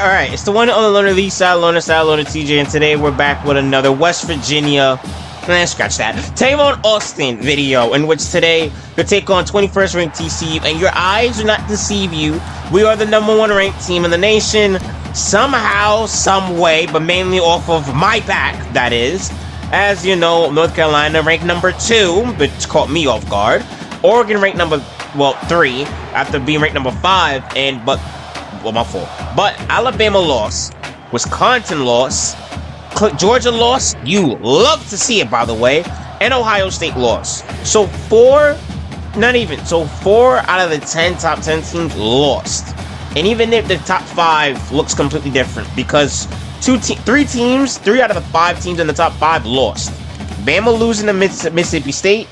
Alright, it's the one on the Loner Lee side, Loner TJ, and today we're back with another West Virginia, scratch that, Tavon Austin video, in which today we take on 21st ranked TCU, and your eyes do not deceive you. We are the #1 ranked team in the nation, somehow, some way, but mainly off of my back, that is. As you know, North Carolina ranked #2, which caught me off guard. Oregon ranked 3, after being ranked #5, my fault. But Alabama lost, Wisconsin lost, Georgia lost, you love to see it by the way, and Ohio State lost. So 4 out of the 10 top 10 teams lost. And even if the top 5 looks completely different, because 3 out of the 5 teams in the top 5 lost. Bama losing to Mississippi State,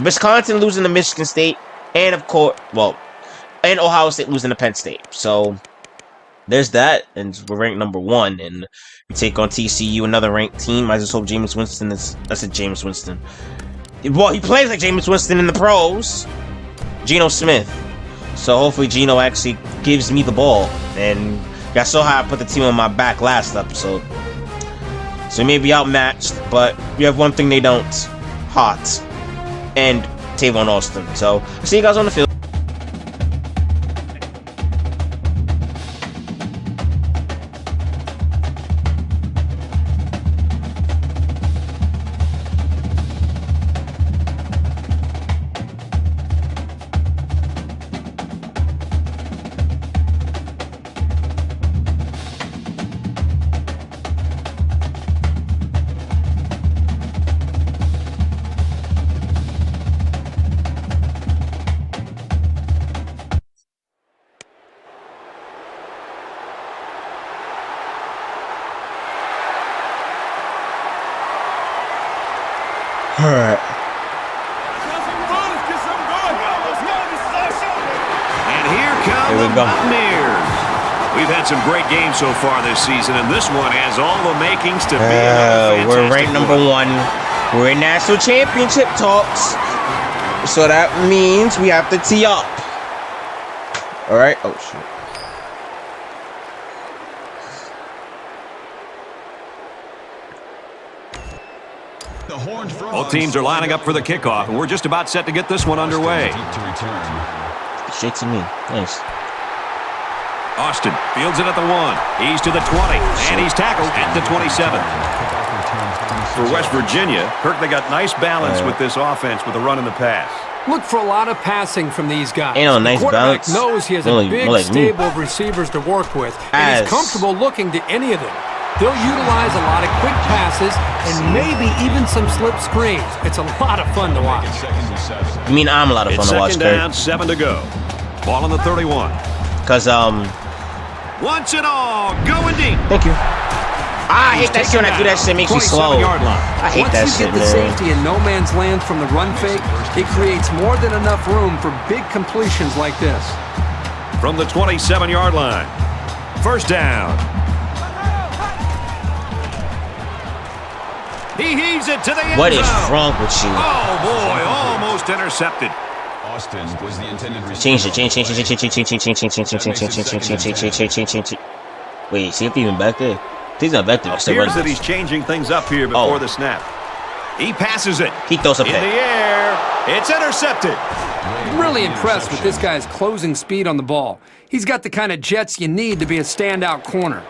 Wisconsin losing to Michigan State, and of course, and Ohio State losing to Penn State. So there's that, and we're ranked #1, and we take on TCU, another ranked team. I just hope Jameis Winston is. I said Jameis Winston. Well, he plays like Jameis Winston in the pros. Geno Smith. So hopefully Geno actually gives me the ball. And I saw how I put the team on my back last episode. So we may be outmatched, but we have one thing they don't: hot and Tavon Austin. So I'll see you guys on the field. Alright. And here come the Mountaineers. We've had some great games so far this season, and this one has all the makings to be another fantastic we're ranked #1. We're in national championship talks. So that means we have to tee up. Alright. Oh shit. Both teams are lining up for the kickoff, and we're just about set to get this one underway. Straight to me. Nice. Austin fields it at the 1. He's to the 20, and he's tackled at the 27. For West Virginia, Kirk, they got nice balance with this offense with the run and the pass. Look for a lot of passing from these guys. Ain't no nice the quarterback balance. knows he has a big stable of receivers to work with, and he's comfortable looking to any of them. They'll utilize a lot of quick passes and maybe even some slip screens. It's a lot of fun to watch. I mean, I'm a lot of fun to watch, It's second down, 7 to go. Ball on the 31. Cause Once and all, going deep. Thank you. I hate that shit when I do that shit. It makes me slow. Yard line. I hate that shit, man. Once you get the safety in no man's land from the run fake, it creates more than enough room for big completions like this. From the 27-yard line. First down. He heaves it to the end What is zone. wrong with you? Oh boy, almost intercepted. Austin was the intended receiver. Change. Wait, see if he's even back there. He's not back there. Appears that he's changing things up here before the snap. He passes it. He throws a pick. In the air. It's intercepted. I'm really impressed with this guy's closing speed on the ball. He's got the kind of jets you need to be a standout corner.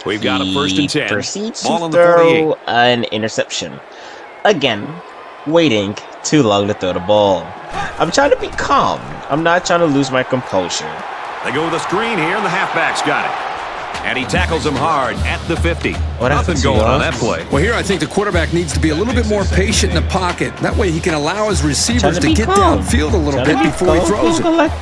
We've got a 1st and 10. Proceeds Ball to on the throw 48. an interception. Again, waiting too long to throw the ball. I'm trying to be calm. I'm not trying to lose my composure. They go with a screen here, and the halfback's got it. And he tackles him hard at the 50. Nothing going on that play. Well, here I think the quarterback needs to be a little bit more patient in the pocket. That way he can allow his receivers to get downfield a little bit before he throws it.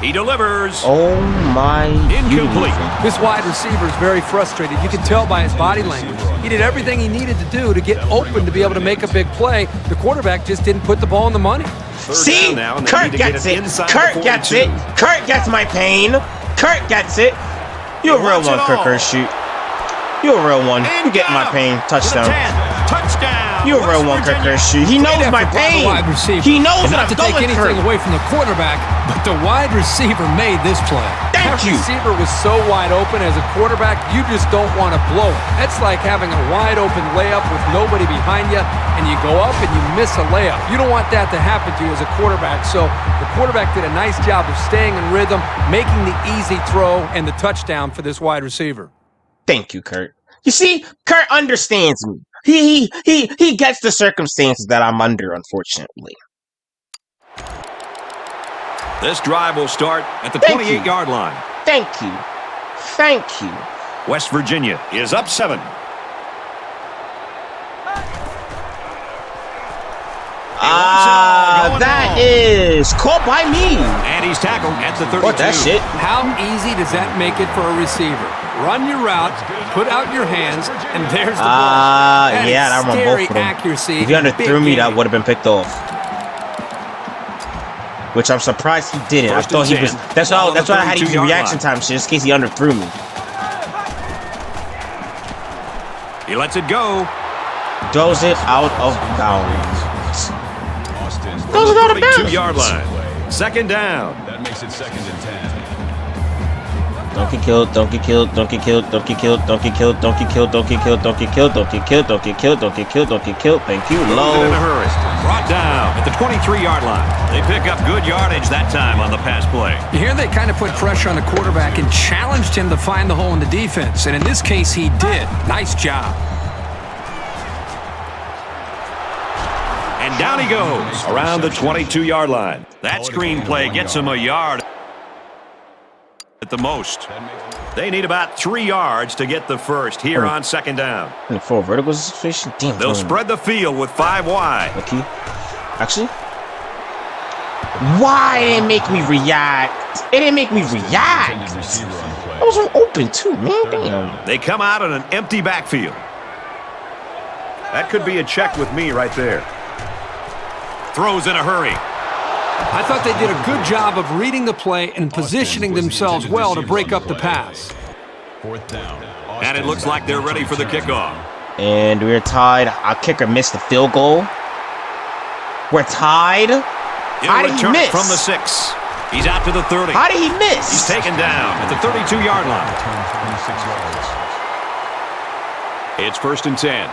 He delivers. Oh my. Incomplete. This wide receiver is very frustrated. You can tell by his body language. He did everything he needed to do to get open to be able to make a big play. The quarterback just didn't put the ball in the money. See? Kurt gets it. Kurt gets it. Kurt gets my pain. Kurt gets it. You're a real one, Kurt Shoot. You're a real one. You get my pain. Touchdown. Touchdown. You a real one, Kirk Hersey. He knows my pain. He knows what I'm going through. Not to take anything away from the quarterback, but the wide receiver made this play. Thank you. That receiver was so wide open. As a quarterback, you just don't want to blow it. That's like having a wide open layup with nobody behind you, and you go up and you miss a layup. You don't want that to happen to you as a quarterback. So the quarterback did a nice job of staying in rhythm, making the easy throw and the touchdown for this wide receiver. Thank you, Kurt. You see, Kurt understands me. He gets the circumstances that I'm under, unfortunately. This drive will start at the 28-yard line. Thank you. Thank you. West Virginia is up 7. That is caught by me. And he's tackled at the 32. What that shit? How easy does that make it for a receiver? Run your route, put out your hands, and there's the ball. Yeah, I run both of them. Accuracy. If you underthrew me, that would have been picked off. Which I'm surprised he didn't. I thought he was. That's why I had to use reaction time shit, just in case he underthrew me. He lets it go. Throws it out of bounds. Throws it out of bounds. 2-yard line. Second down. That makes it 2nd and 10. Don't get killed, don't get killed, don't get killed, don't get killed, don't get killed, don't get killed, don't get killed, don't get killed, don't get killed, don't get killed, don't get killed, don't get killed. Thank you, low. In a hurry. Brought down at the 23-yard line. They pick up good yardage that time on the pass play. Here they kind of put pressure on the quarterback and challenged him to find the hole in the defense. And in this case, he did. Nice job. And down he goes around the 22-yard line. That screen play gets him a yard at the most. They need about 3 yards to get the first here on second down. 4 verticals. Damn. They'll spread the field with 5 wide. Okay. Actually, why it didn't make me react? It didn't make me react. I was open too, man. Damn. They come out in an empty backfield. That could be a check with me right there. Throws in a hurry. I thought they did a good job of reading the play and positioning themselves well to break up the pass. 4th down. And it looks like they're ready for the kickoff. And we're tied. Our kicker missed the field goal. We're tied. How did he miss? From the 6. He's out to the 30. How did he miss? He's taken down at the 32-yard line. 26 yards. It's 1st and 10.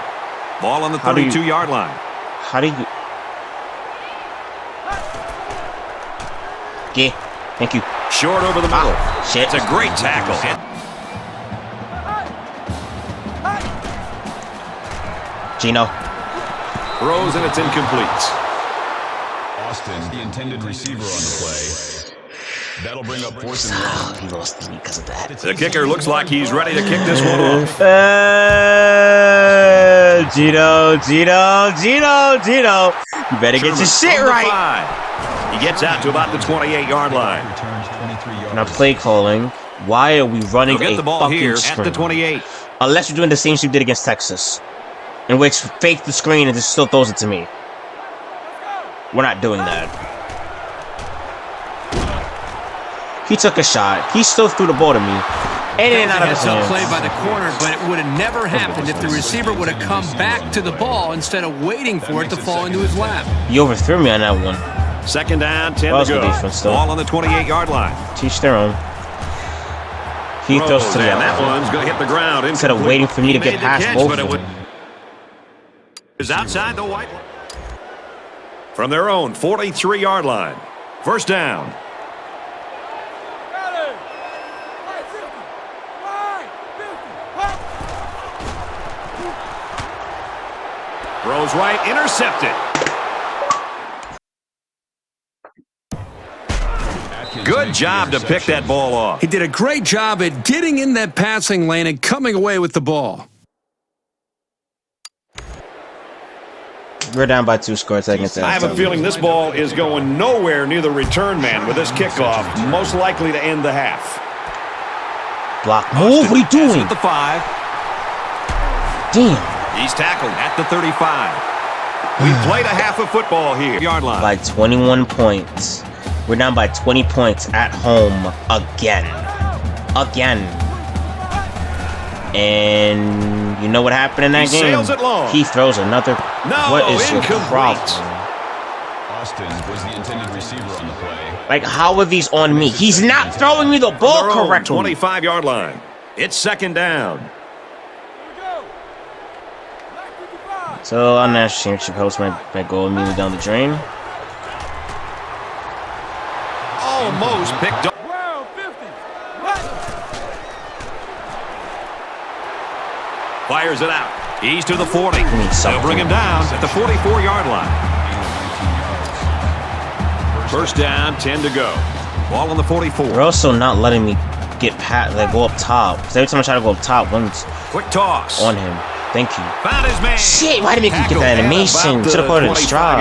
Ball on the 32-yard line. How do you... Yeah, thank you. Short over the middle. Shit. It's a great tackle. Geno. Throws and it's incomplete. Austin, the intended receiver on the play. That'll bring up 4th and 1. He lost me because of that. The kicker looks like he's ready to kick this one off. Geno. You better get your shit right. He gets out to about the 28-yard line. Now play calling. Why are we running get the ball fucking here screen? at the 28. Unless you're doing the same shit you did against Texas, in which fake the screen and just still throws it to me. We're not doing that. He took a shot. He still threw the ball to me. And it out of his hands. Play by the corner, but it would have never happened if the receiver would have come back to the ball instead of waiting for it to fall into his lap. You overthrew me on that one. Second down, 10 to go. Defense, ball on the 28-yard line. Teach their own. He throws to the that one's going to hit the ground. Instead of waiting for me to get past both of them. Is outside the white line. From their own 43-yard line. First down. Throws right, intercepted. Good job to pick that ball off. He did a great job at getting in that passing lane and coming away with the ball. We're down by 2 scores. I have a feeling this ball is going nowhere near the return man with this kickoff, most likely to end the half. Block. Move. What are you doing? At the 5. Damn. He's tackled at the 35. We've played a half of football here. Yard line. By 21 points. We're down by 20 points at home again. And you know what happened in that He game? sails it long. He throws another. No, What is your incomplete. problem? Austin was the intended receiver on the play. Like, how are these on me? He's not throwing me the ball Their own correctly. 25-yard line. It's second down. So our national championship hopes might go immediately down the drain. Almost picked up. Fires it out. He's to the 40. They'll bring him down at the 44-yard line. First down, 10 to go. Ball on the 44. They're also not letting me get past, like, go up top. Because every time I try to go up top, one's Quick toss. on him. Thank you. Found his man. Shit, why did he make me get that animation? Should have put it in stride.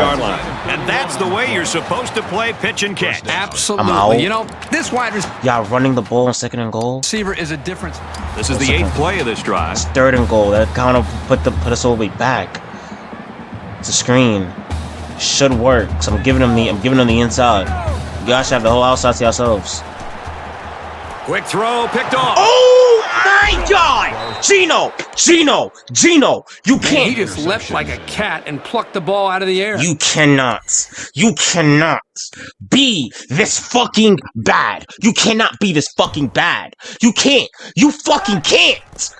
And that's the way you're supposed to play pitch and catch. I'm out. Absolutely. You know, this wide Y'all running the ball on second and goal? receiver is a difference. This is the 8th play of this drive. It's third and goal. That kind of put us all the way back. It's a screen. Should work. So I'm giving them the inside. You guys should have the whole outside to yourselves. Quick throw, picked off. Oh my God! Geno! You He can't. just leapt like a cat and plucked the ball out of the air. You cannot be this fucking bad. You cannot be this fucking bad. You can't. You fucking can't.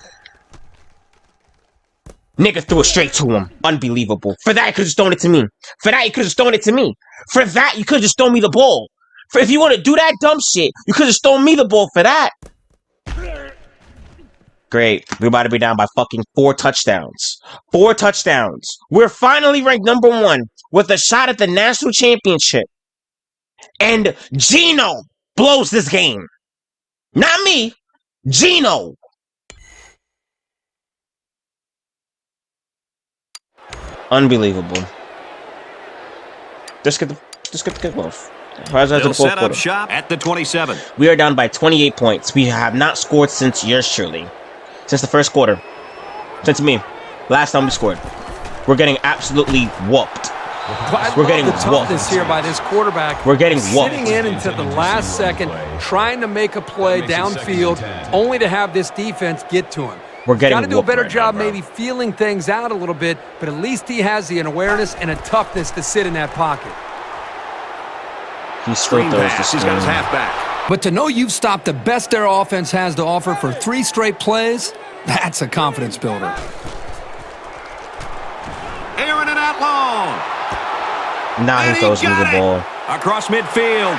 Nigga threw it straight to him. Unbelievable. For that, you could have just thrown it to me. For that, you could have thrown it to me. For that, you could have just thrown me the ball. For if you want to do that dumb shit, you could have just thrown me the ball for that. Great. We're about to be down by fucking 4 touchdowns. 4 touchdowns. We're finally ranked number 1 with a shot at the national championship. And Geno blows this game. Not me. Geno. Unbelievable. Just get the kickoff. They'll set up shop at the 27. We are down by 28 points. We have not scored since yours truly. Since the first quarter. Since me. Last time we scored. We're getting absolutely whooped. We're getting the whooped. toughness here by this quarterback. We're getting whooped. Sitting in until the last second, trying to make a play downfield, only to have this defense get to him. We're getting Got to do a whooped better right job now, bro. maybe feeling things out a little bit, but at least he has the awareness and a toughness to sit in that pocket. He still Screen throws the pass. He's got his screen. halfback. But to know you've stopped the best their offense has to offer for 3 straight plays, that's a confidence builder. Airing it out long. Now he And throws me got the it. ball. Across midfield.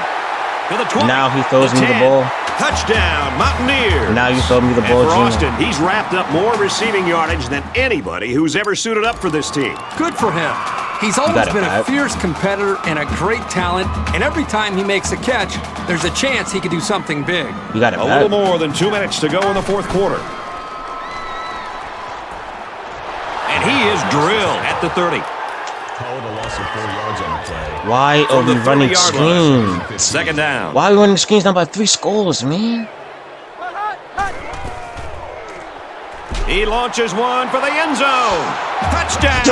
To the 20. Now he throws me the 10. ball. Touchdown, Mountaineers. Now you throw me the And ball, for Geno. Austin, he's wrapped up more receiving yardage than anybody who's ever suited up for this team. Good for him. He's always got it, been a Pat. fierce competitor and a great talent, and every time he makes a catch, there's a chance he could do something big. You got it, A Pat. little more than 2 minutes to go in the fourth quarter. And he is drilled at the 30. Called a loss of 4 yards on the play. Why are From we the running 30-yard line. screens? Second down. Why are we running screens down by 3 scores, man? He launches one for the end zone. Touchdown.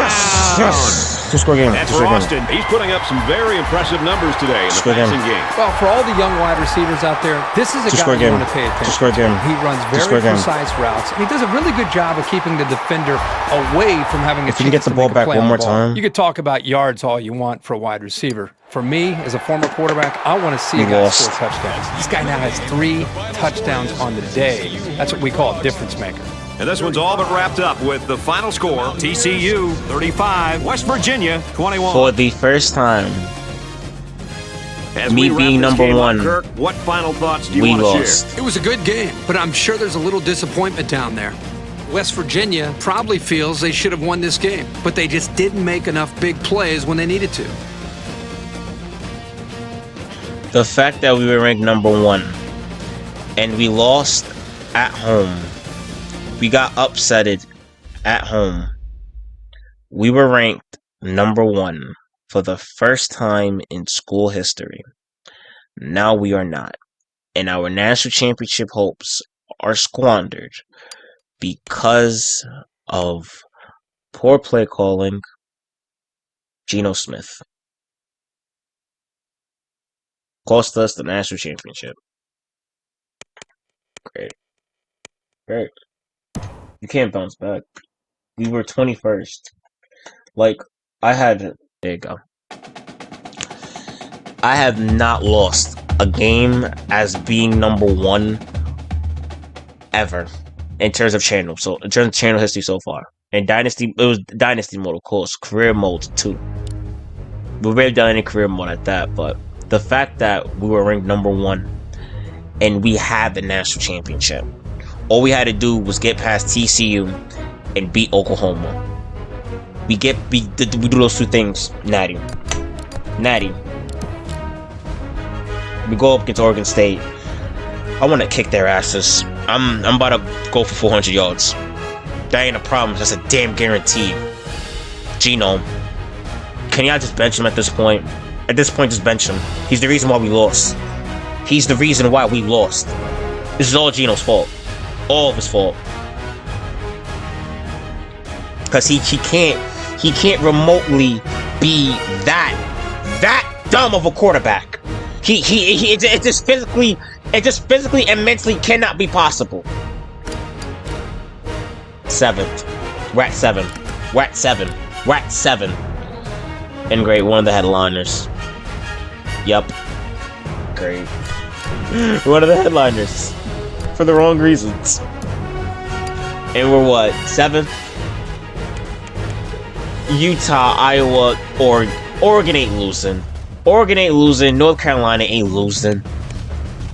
Yes! 2-score game. And for Austin, he's putting up some very impressive numbers today in the Score game. passing game. Well, for all the young wide receivers out there, this is a Just guy score you game. want to pay attention. Just score game. He runs Just very score game. precise routes, and he does a really good job of keeping the defender away from having a If you can get chance the to ball make a back play one on more the ball. time. You could talk about yards all you want for a wide receiver. For me, as a former quarterback, I want to see a We guy lost. score touchdowns. This guy now has 3 touchdowns on the day. That's what we call a difference maker. And this one's all but wrapped up with the final score. TCU 35, West Virginia 21. For the first time, As me we wrap being this number game up, 1, Kirk, what final thoughts do you we want to lost. share? It was a good game, but I'm sure there's a little disappointment down there. West Virginia probably feels they should have won this game, but they just didn't make enough big plays when they needed to. The fact that we were ranked number 1 and we lost at home. We got upsetted at home. We were ranked number 1 for the first time in school history. Now we are not. And our national championship hopes are squandered because of poor play calling, Geno Smith. Cost us the national championship. Great. Great. You can't bounce back. We were 21st. Like, there you go. I have not lost a game as being number 1 ever in terms of channel. So, in terms of channel history so far. And Dynasty, it was Dynasty mode, of course. Career mode, too. We've barely done any career mode at that, but the fact that we were ranked number 1 and we had the national championship. All we had to do was get past TCU and beat Oklahoma. We do those 2 things. Natty. We go up against Oregon State. I want to kick their asses. I'm about to go for 400 yards. That ain't a problem. That's a damn guarantee. Geno. Can y'all just bench him at this point? At this point, just bench him. He's the reason why we lost. He's the reason why we lost. This is all Geno's fault. All of his fault. Because he can't remotely be that dumb of a quarterback. It just physically and mentally cannot be possible. 7th. We're at 7. We're at 7. We're at 7. And great, one of the headliners. Yep. Great. One of the headliners. For the wrong reasons. And we're what? 7th? Utah, Iowa, Oregon ain't losing. Oregon ain't losing. North Carolina ain't losing.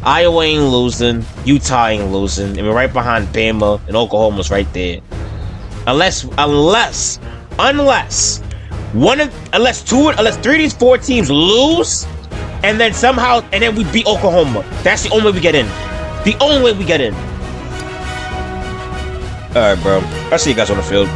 Iowa ain't losing. Utah ain't losing. And we're right behind Bama, and Oklahoma's right there. Unless 3 of these 4 teams lose, and then we beat Oklahoma. That's the only way we get in. The only way we get in. Alright, bro. I'll see you guys on the field.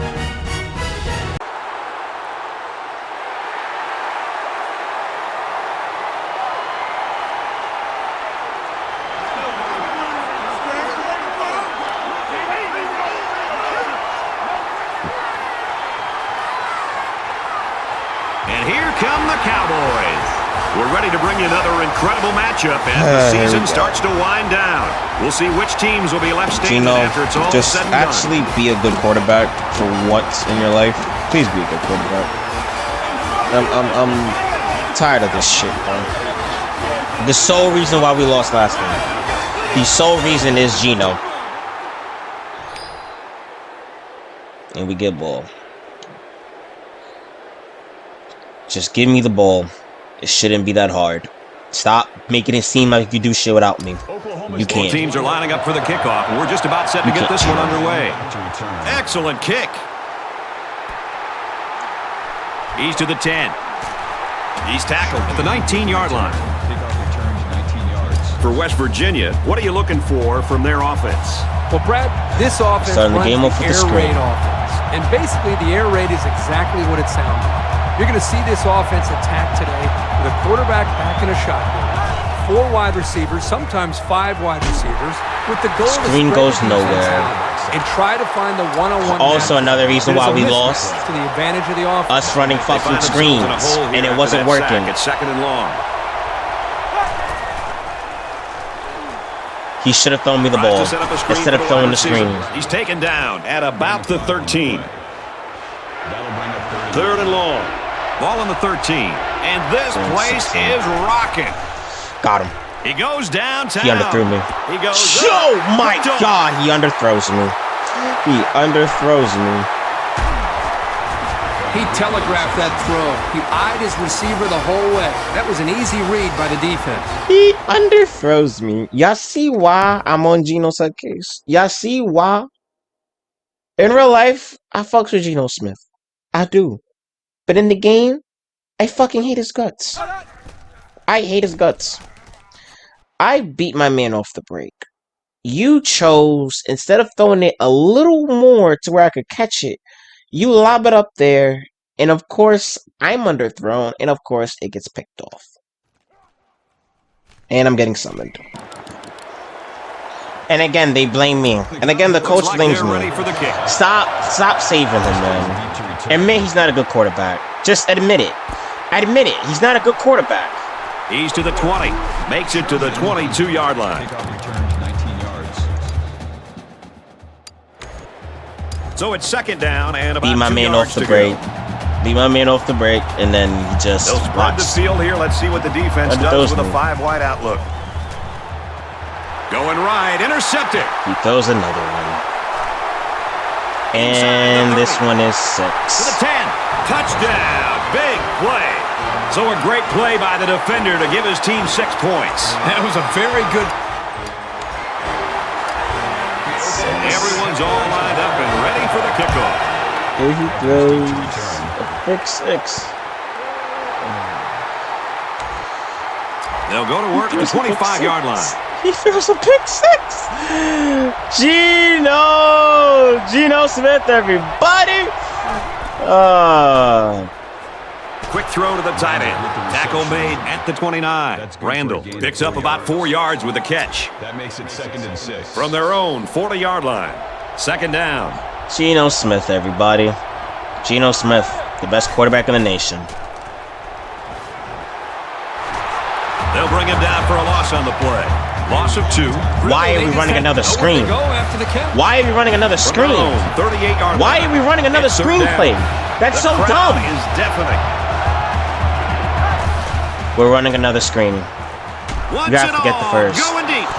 And here come the Cowboys. We're ready to bring you another incredible matchup as the season starts to wind down. We'll see which teams will be left standing after it's all just said and done. actually be a good quarterback for once in your life. Please be a good quarterback. I'm tired of this shit, bro. The sole reason why we lost last game. The sole reason is Geno. And we get ball. Just give me the ball. It shouldn't be that hard. Stop making it seem like you do shit without me. You can't. Both teams are lining up for the kickoff, and we're just about set to get this one underway. Excellent kick. He's to the 10. He's tackled at the 19-yard line. For West Virginia, what are you looking for from their offense? Well, Brad, this offense Starting the runs game off with the air screen. raid offense. And basically, the air raid is exactly what it sounds like. You're going to see this offense attack today with a quarterback back in a shotgun, 4 wide receivers, sometimes 5 wide receivers, with the goal Screen to goes spread the defense nowhere. out and try to find the one-on-one. Also, another reason why we lost. To the advantage of the offense. Us running fucking screens, and it wasn't working. It's 2nd and long. He should have thrown me the ball instead of throwing the screen. He's taken down at about the 13. 3rd and long. Ball on the 13. And this place is rocking. Got him. He goes downtown. He underthrew me. He goes Oh my God, he underthrows me. He underthrows me. He telegraphed that throw. He eyed his receiver the whole way. That was an easy read by the defense. He underthrows me. Y'all see why I'm on Geno's head case? Y'all see why? In real life, I fucks with Geno Smith. I do. But in the game, I fucking hate his guts. I hate his guts. I beat my man off the break. You chose, instead of throwing it a little more to where I could catch it, you lob it up there, and of course, I'm underthrown, and of course, it gets picked off. And I'm getting summoned. And again, they blame me. And again, the coach blames me. Stop saving him, man. Admit he's not a good quarterback. Just admit it. Admit it. He's not a good quarterback. He's to the 20. Makes it to the 22-yard line. So it's second down and about Beat my 2 man yards off the to break. go. Beat my man off the break, and then he just They'll spread watch. the field here. Let's see what the defense does with a 5-wide outlook. Going right, intercepted. He throws another one. And this one is 6. To the 10. Touchdown. Big play. So a great play by the defender to give his team 6 points. That was a very good. Everyone's all lined up and ready for the kickoff. Here he throws a pick 6. They'll go to work at the 25-yard line. He throws a pick 6. Geno Smith, everybody. Quick throw to the tight end. Tackle made at the 29. Randall picks up about 4 yards with the catch. That makes it 2nd and 6. From their own 40-yard line. Second down. Geno Smith, everybody. Geno Smith, the best quarterback in the nation. They'll bring him down for a loss on the play. Loss of 2. Why are we running another screen? Why are we running another screen? 38-yard Why are we running another screen play? That's so dumb. Is deafening. We're running another screen. You have to get the first. Going deep.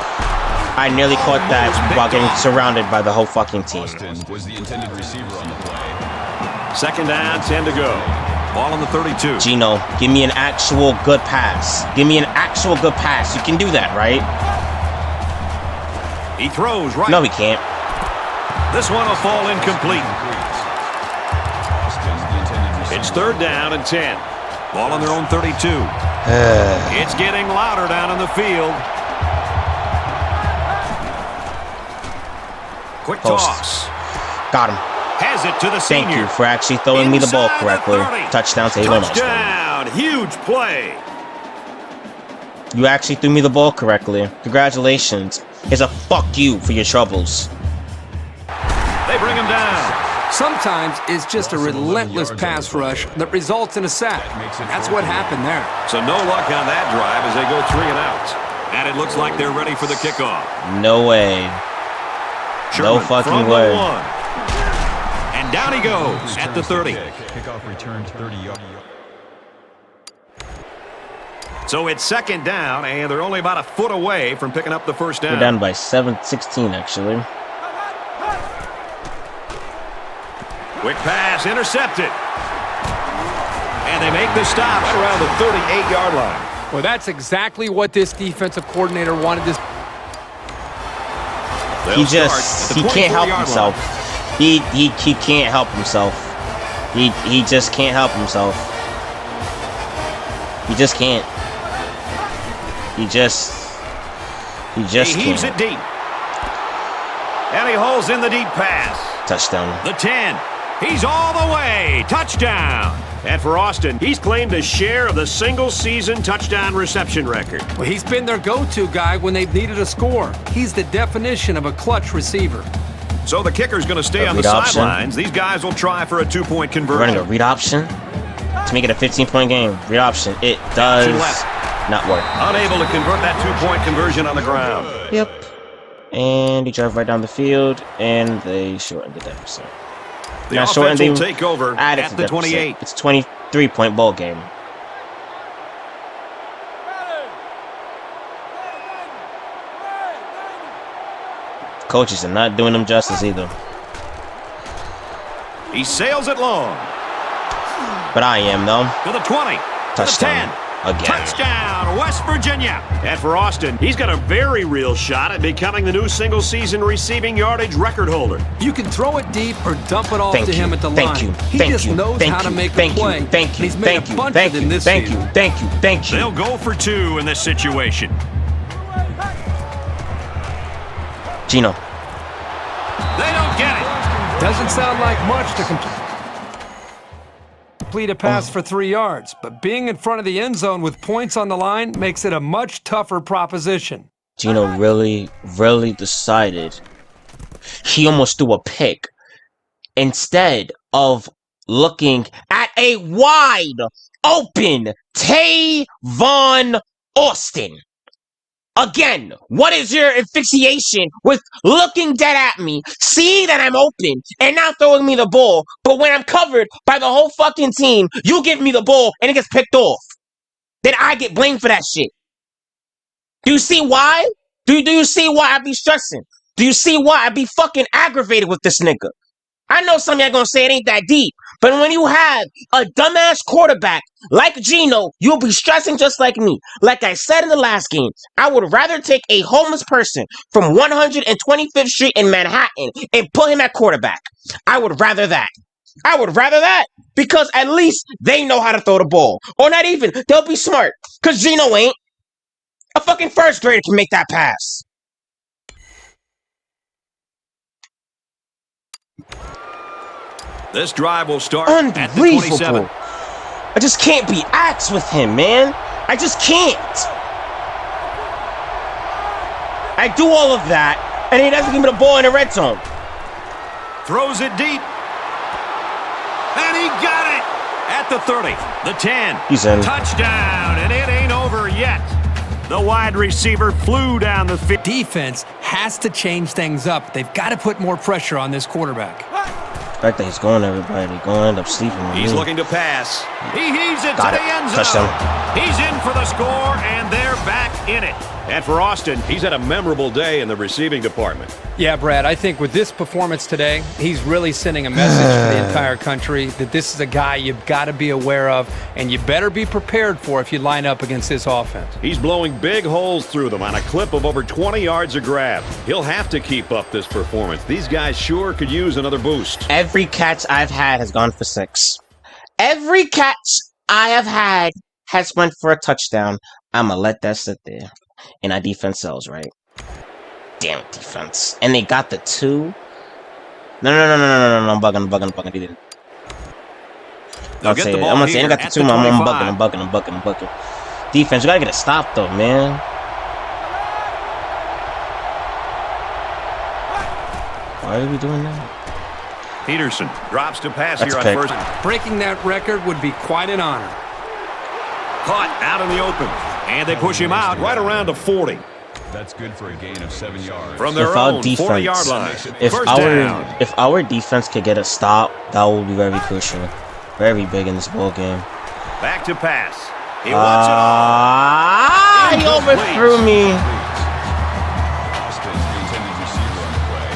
I nearly caught that while getting surrounded by the whole fucking team. Austin was the intended receiver on the play. Second down, 10 to go. Ball on the 32. Geno, give me an actual good pass. Give me an actual good pass. You can do that, right? He throws right. No, he can't. This one will fall incomplete. Austin, the intended receiver. It's third down and 10. Ball on their own 32. It's getting louder down in the field. Quick Post. toss. Got him. Has it to the senior. Thank you for actually throwing me the ball Inside correctly. the 30. Touchdown, Tavon. Touchdown. Huge play. You actually threw me the ball correctly. Congratulations. Here's a fuck you for your troubles. They bring him down. Sometimes it's just a relentless pass rush that results in a sack. That's what happened there. So no luck on that drive as they go 3 and out. And it looks like they're ready for the kickoff. No way. Sherman No fucking from way. the 1. And down he goes at the 30. Kickoff return 30 yards. So it's second down, and they're only about a foot away from picking up the first down. We're down by 16 actually. Quick pass, intercepted. And they make the stop right around the 38-yard line. Well, that's exactly what this defensive coordinator wanted this. He can't help himself. He can't help himself. He just can't help himself. He just can't. He just heaves can't. it deep. And he holds in the deep pass. Touchdown. The 10. He's all the way. Touchdown. And for Austin, he's claimed a share of the single-season touchdown reception record. Well, he's been their go-to guy when they've needed a score. He's the definition of a clutch receiver. So the kicker's going to stay on the sidelines. These guys will try for a 2-point conversion. Running a read option to make it a 15-point game. Read option. It does not work. Unable to convert that 2-point conversion on the ground. Yep. And he drove right down the field, and they shortened the deficit. The offense will take over at the 28. It's a 23-point ball game. Coaches are not doing them justice either. He sails it long. But I am, though. To the 20. Touchdown. To the 10. Again. Touchdown, West Virginia. And for Austin, he's got a very real shot at becoming the new single-season receiving yardage record holder. You can throw it deep or dump it off to him at the line. He just knows how to make a play. He's made a bunch of them this season. Thank you. They'll go for 2 in this situation. Geno. They don't get it. Doesn't sound like much to complete a pass for 3 yards, but being in front of the end zone with points on the line makes it a much tougher proposition. Geno really decided. He almost threw a pick instead of looking at a wide open Tavon Austin. Again, what is your asphyxiation with looking dead at me, seeing that I'm open, and not throwing me the ball, but when I'm covered by the whole fucking team, you give me the ball and it gets picked off? Then I get blamed for that shit. Do you see why? Do you see why I be stressing? Do you see why I be fucking aggravated with this nigga? I know some of y'all gonna say it ain't that deep, but when you have a dumbass quarterback like Geno, you'll be stressing just like me. Like I said in the last game, I would rather take a homeless person from 125th Street in Manhattan and put him at quarterback. I would rather that. I would rather that because at least they know how to throw the ball. Or not even, they'll be smart. Because Geno ain't. A fucking first grader can make that pass. This drive will start at the 27. Unbelievable. I just can't be axed with him, man. I just can't. I do all of that, and he doesn't give me the ball in the red zone. Throws it deep. And he got it at the 30, the 10. He's in. Touchdown, and it ain't over yet. The wide receiver flew down the field. Defense has to change things up. They've got to put more pressure on this quarterback. The fact that he's going, everybody, going end up sleeping with He's me. looking to pass. He heaves it Got to it. the end zone. Touchdown. He's in for the score, and they're back in it. And for Austin, he's had a memorable day in the receiving department. Yeah, Brad, I think with this performance today, he's really sending a message to the entire country that this is a guy you've got to be aware of, and you better be prepared for if you line up against this offense. He's blowing big holes through them on a clip of over 20 yards a grab. He'll have to keep up this performance. These guys sure could use another boost. Every catch I've had has gone for 6. Every catch I have had has went for a touchdown. I'm going to let that sit there. And our defense sells, right? Damn it, defense. And they got the 2. No. I'm bugging. They didn't. They'll get the ball I'm gonna say they here got the at 2. the I'm 25. bugging. Defense, you gotta get a stop though, man. Why are we doing that? Peterson drops to pass That's here a on pick. first. Breaking that record would be quite an honor. Caught out in the open. And they push him out right around the 40. That's good for a gain of 7 yards. From their If our own defense- 40-yard line. If First down. our defense could get a stop, that would be very crucial, very big in this ball game. Back to pass. He wants it all. He Incomplete. overthrew me. Austin, the intended receiver on the play.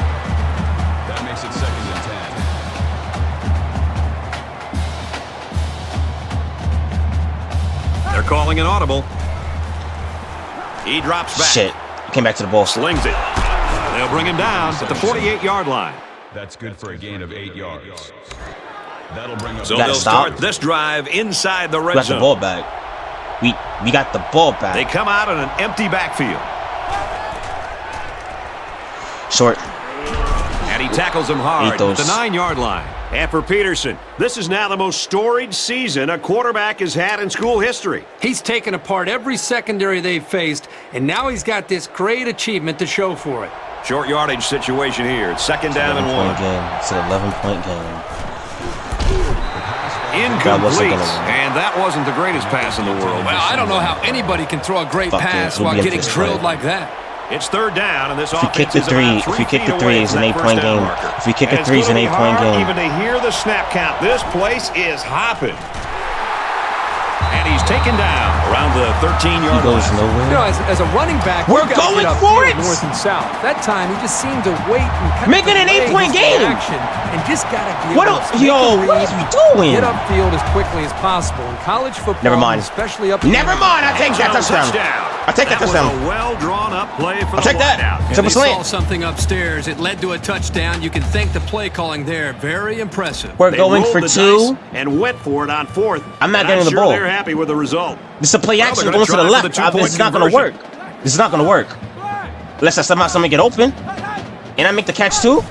That makes it 2nd and 10. They're calling an audible. He drops back. Shit, came back to the ball. Slings it. They'll bring him down at the 48-yard line. That's good for a gain of 8 yards. That'll bring up. So Got they'll stopped. start this drive inside the We red got the zone. ball back. We got the ball back. They come out in an empty backfield. Short. And he tackles him hard at Ethos. the 9-yard line. And for Peterson, this is now the most storied season a quarterback has had in school history. He's taken apart every secondary they've faced, and now he's got this great achievement to show for it. Short yardage situation here. It's 2nd down and 1. Game. It's an 11-point game. Incomplete. And that wasn't the greatest pass in the world. Well, I don't know how anybody can throw a great Fuck pass it, we'll while be in getting this drilled play. like that. It's 3rd down, and this If we kick the offense is three, about 3 if we kick feet the away three, it's from an that 8-point first down game. marker. If we kick the And three, it's an gonna be 8-point hard game. Even to hear the snap count, this place is hopping. And he's taken down around the 13-yard He goes line. nowhere. You know, as a running back, We're you gotta going get for upfield it! north and south. That time, he just seemed to wait and kind Make it an delay 8-point his game. reaction and just gotta be What able else? to make Yo, a what read, is we doing? get upfield as quickly as possible. In college football, Never mind. especially up. Never mind. I take that touchdown. I take that was touchdown. a well-drawn-up play for I'll the take that. wideout. Triple They saw slant. something upstairs. It led to a touchdown. You can thank the play calling there. Very impressive. We're They going rolled for the 2. dice and went for it on 4th. I'm not And getting the sure ball. They're happy with the result. This is a play Well, action they're going gonna to the try for left. the two-point This is not going to work. conversion. This is not going to work. Unless I somehow something get open. And I make the catch too.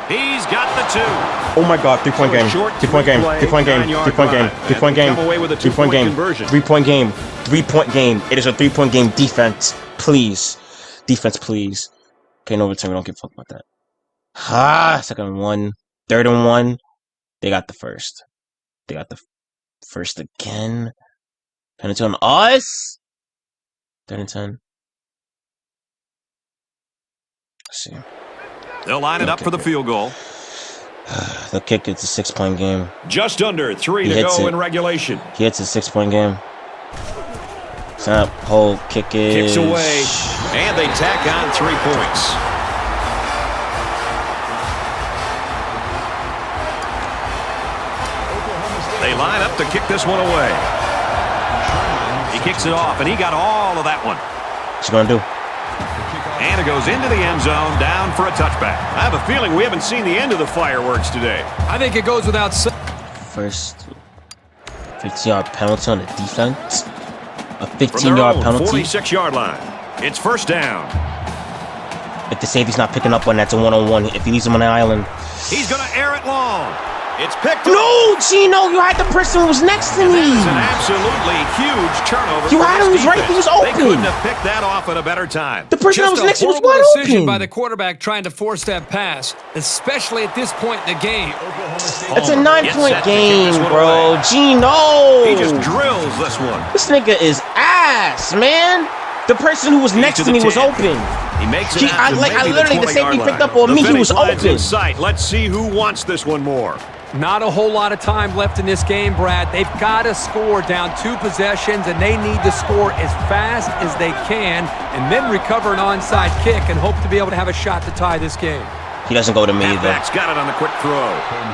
He's got the 2. Oh my God, 3-point game. Short 3-point game. three-play, 3-point game. 9-yard 3-point game. drive. 3-point game. And come away with a 3-point two-point game. conversion. 3-point game. 3-point game. It is a 3-point game. Defense, please. Defense, please. Okay, no return. We don't give a fuck about that. 2nd and 1. 3rd and 1. They got the first. They got the first again. Penalty on us. 3rd and 10. Let's see. They'll line it up for the field goal. The kick, it's a 6-point game. Just under 3 to go in regulation. He hits a 6-point game. Snap, hold, kick it. Kicks away, and they tack on 3 points. They line up to kick this one away. He kicks it off, and he got all of that one. What's he gonna do? And it goes into the end zone, down for a touchback. I have a feeling we haven't seen the end of the fireworks today. I think it goes without saying. First 15-yard penalty on the defense. A 15-yard penalty. 46-yard line. It's first down. If the safety's not picking up on that's a one-on-one. If he leaves him on the island. He's going to air it long. It's picked up. No, Geno, you had the person who was next to me. That is an absolutely huge turnover. You had him, he was right, he was open. They couldn't have picked that off at a better time. The person that was next to me was wide decision open. By the quarterback trying to force that pass, especially at this point in the game. It's a 9-point game, bro. Geno. He just drills this one. This nigga is ass, man. The person who was next to me was open. He makes it out to I literally, the safety line. picked up on me. He was open. In sight. Let's see who wants this one more. Not a whole lot of time left in this game, Brad. They've got to score down 2 possessions, and they need to score as fast as they can and then recover an onside kick and hope to be able to have a shot to tie this game. He doesn't go to me either. Halfback's got it on the quick throw.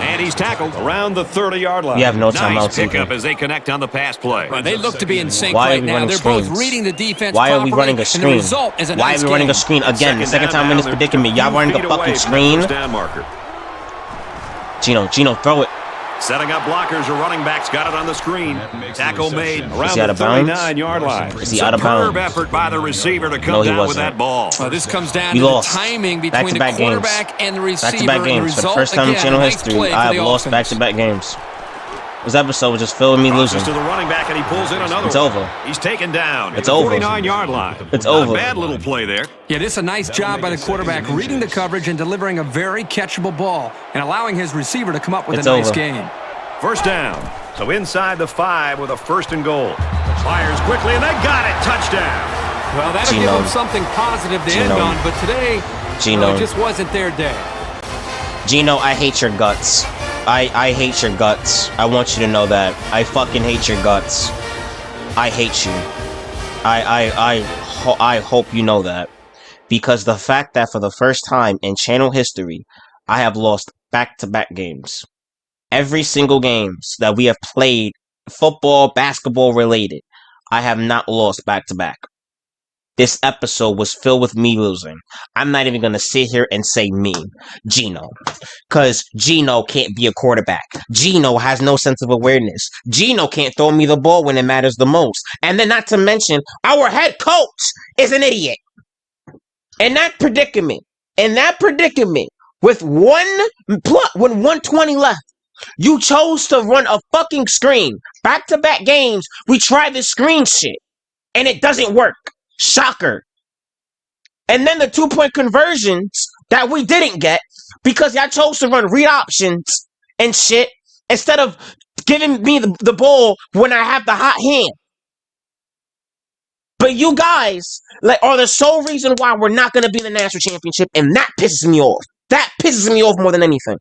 And he's tackled around the 30-yard line. We have no timeouts. Nice pickup as they connect on the pass play. Well, they look to be in sync right now. They're both reading the defense Why are we properly, running a screen? and the result is a Why nice are we running a screen again? The second time in this predicament. Y'all running a fucking screen. Geno, throw it. Setting up blockers, or running backs got it on the screen. Tackle made around the 39-yard line. Is he out of bounds? Superb effort by the receiver to come down with that ball. Well, this comes down to the timing between the quarterback and the receiver. Back-to-back games. For the first time in channel history, I have lost back-to-back games. This episode was just filling me losing. To the running back, and he pulls in another. It's over. He's taken down. It's over. 49-yard line. It's over. Bad little play there. Yeah, this is a nice job by the quarterback reading the coverage and delivering a very catchable ball and allowing his receiver to come up with a nice game. First down. So inside the 5 with a 1st and goal. Fires quickly, and they got it. Touchdown. Well, that'll give them something positive to end on, but today, it just wasn't their day. Geno, I hate your guts. I hate your guts. I want you to know that. I fucking hate your guts. I hate you. I hope you know that. Because the fact that for the first time in channel history, I have lost back-to-back games. Every single games that we have played, football, basketball related, I have not lost back-to-back. This episode was filled with me losing. I'm not even going to sit here and say me, Geno. Because Geno can't be a quarterback. Geno has no sense of awareness. Geno can't throw me the ball when it matters the most. And then not to mention, our head coach is an idiot. In that predicament, with 120 left, you chose to run a fucking screen. Back-to-back games, we tried this screen shit. And it doesn't work. Shocker. And then the 2-point conversions that we didn't get because y'all chose to run read options and shit instead of giving me the ball when I have the hot hand. But you guys are the sole reason why we're not going to be in the national championship, and that pisses me off. That pisses me off more than anything.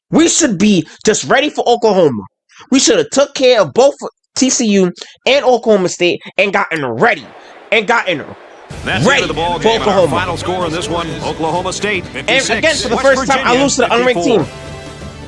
We should be just ready for Oklahoma. We should have took care of both TCU and Oklahoma State and gotten ready. That's ready the ball for game. Oklahoma. Final score in this one, Oklahoma State 56. And again, for the first time, I lose to the unranked team.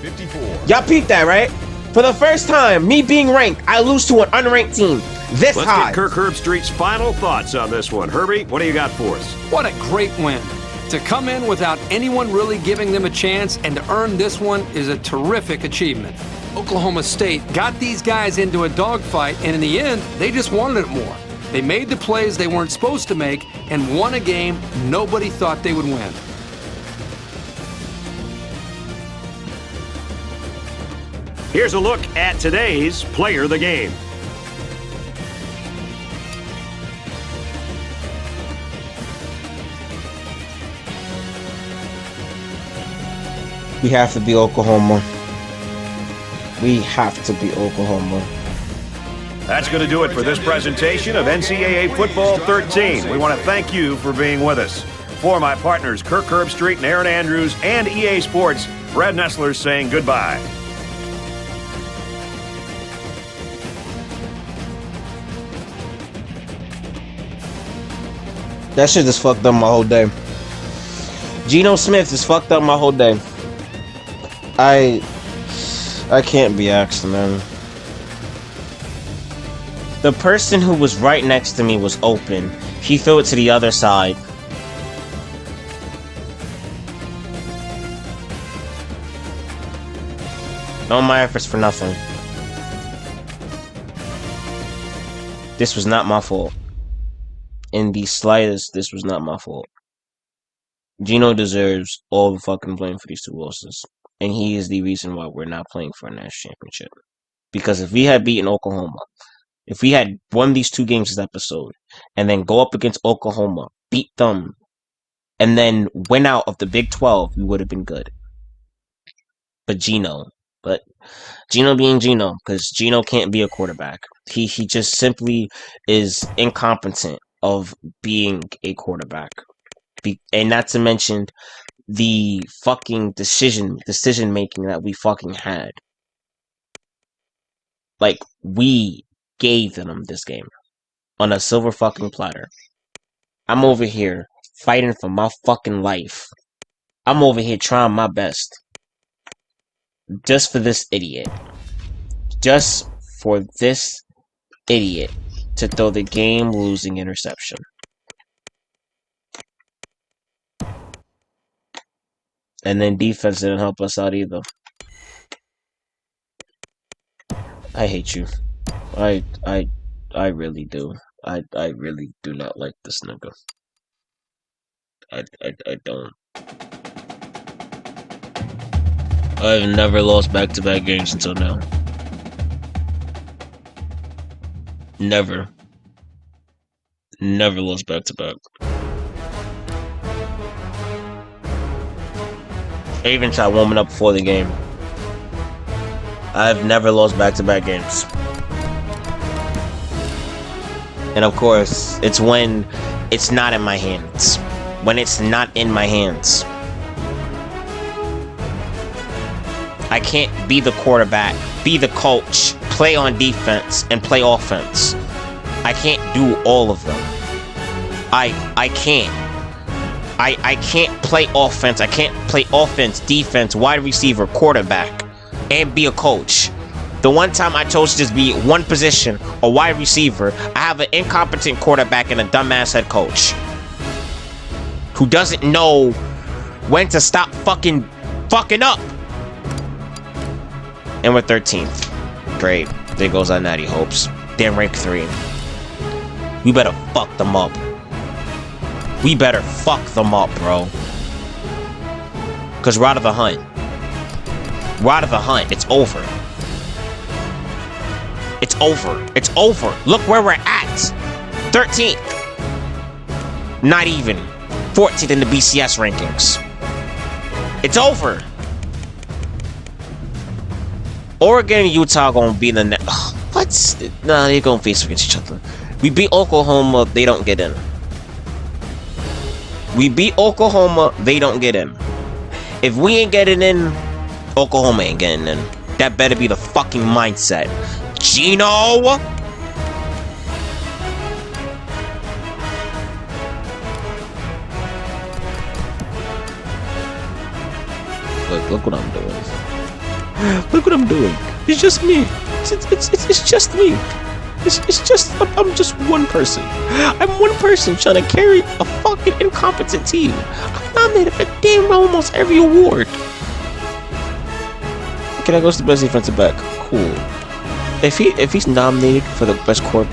54. Y'all peeped that, right? For the first time, me being ranked, I lose to an unranked team. Let's get Kirk Herbstreit's final thoughts on this one. Herbie, what do you got for us? What a great win. To come in without anyone really giving them a chance and to earn this one is a terrific achievement. Oklahoma State got these guys into a dogfight, and in the end, they just wanted it more. They made the plays they weren't supposed to make and won a game nobody thought they would win. Here's a look at today's Player of the Game. We have to be Oklahoma. We have to be Oklahoma. That's going to do it for this presentation of NCAA Football 13. We want to thank you for being with us. For my partners, Kirk Herbstreit and Aaron Andrews, and EA Sports, Brad Nessler saying goodbye. That shit just fucked up my whole day. Geno Smith just fucked up my whole day. I can't be asked, man. The person who was right next to me was open. He threw it to the other side. All my efforts for nothing. This was not my fault. In the slightest, this was not my fault. Geno deserves all the fucking blame for these 2 losses. And he is the reason why we're not playing for a national championship. Because if we had beaten Oklahoma, if we had won these 2 games this episode, and then go up against Oklahoma, beat them, and then win out of the Big 12, we would have been good. But Geno being Geno, because Geno can't be a quarterback. He just simply is incompetent of being a quarterback. And not to mention the fucking decision making that we fucking had. Like, we gave them this game on a silver fucking platter. I'm over here fighting for my fucking life. I'm over here trying my best. Just for this idiot. Just for this idiot to throw the game-losing interception. And then defense didn't help us out either. I hate you. I really do. I really do not like this nigga. I don't. I've never lost back-to-back games until now. Never. Never lost back-to-back. I even tried warming up before the game. I've never lost back-to-back games. And of course, it's when it's not in my hands. When it's not in my hands. I can't be the quarterback, be the coach, play on defense, and play offense. I can't do all of them. I can't. I can't play offense. I can't play offense, defense, wide receiver, quarterback, and be a coach. The one time I chose to just be one position, a wide receiver, I have an incompetent quarterback and a dumbass head coach who doesn't know when to stop fucking up. And we're 13th. Great. There goes our natty hopes. They're ranked 3. We better fuck them up. We better fuck them up, bro. Because we're out of the hunt. We're out of the hunt. It's over. It's over. It's over. Look where we're at. 13th. Not even. 14th in the BCS rankings. It's over. Oregon and Utah gonna be the next. What? Nah, they're gonna face against each other. We beat Oklahoma, they don't get in. We beat Oklahoma, they don't get in. If we ain't getting in, Oklahoma ain't getting in. That better be the fucking mindset. Geno! Look what I'm doing. Look what I'm doing. It's just me. It's just me. It's just, I'm just one person. I'm one person trying to carry a fucking incompetent team. I'm nominated for damn almost every award. Can I go to the best defensive back? Cool. If he's nominated for the best corp,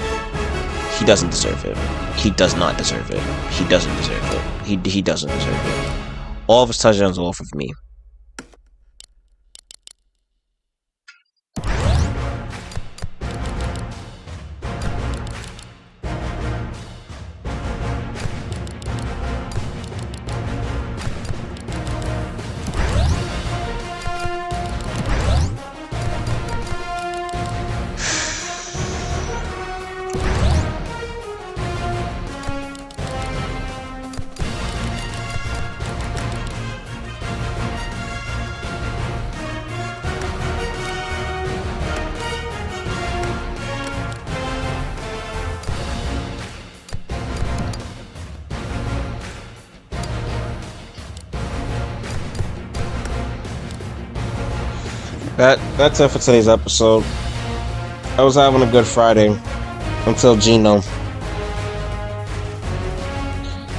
he doesn't deserve it. He does not deserve it. He doesn't deserve it. He doesn't deserve it. All of his touchdowns are off of me. That's it for today's episode. I was having a good Friday until Geno.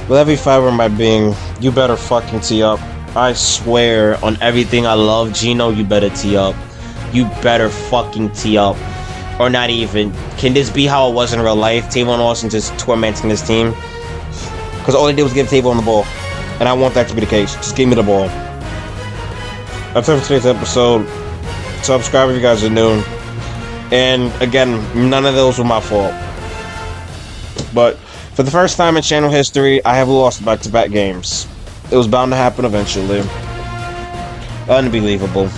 With every fiber in my being, you better fucking tee up. I swear on everything I love, Geno, you better tee up. You better fucking tee up. Or not even. Can this be how it was in real life? Tavon Austin just tormenting his team? Because all he did was give Tavon the ball. And I want that to be the case. Just give me the ball. That's it for today's episode. Subscribe if you guys are new. And again, none of those were my fault. But for the first time in channel history, I have lost back-to-back games. It was bound to happen eventually. Unbelievable.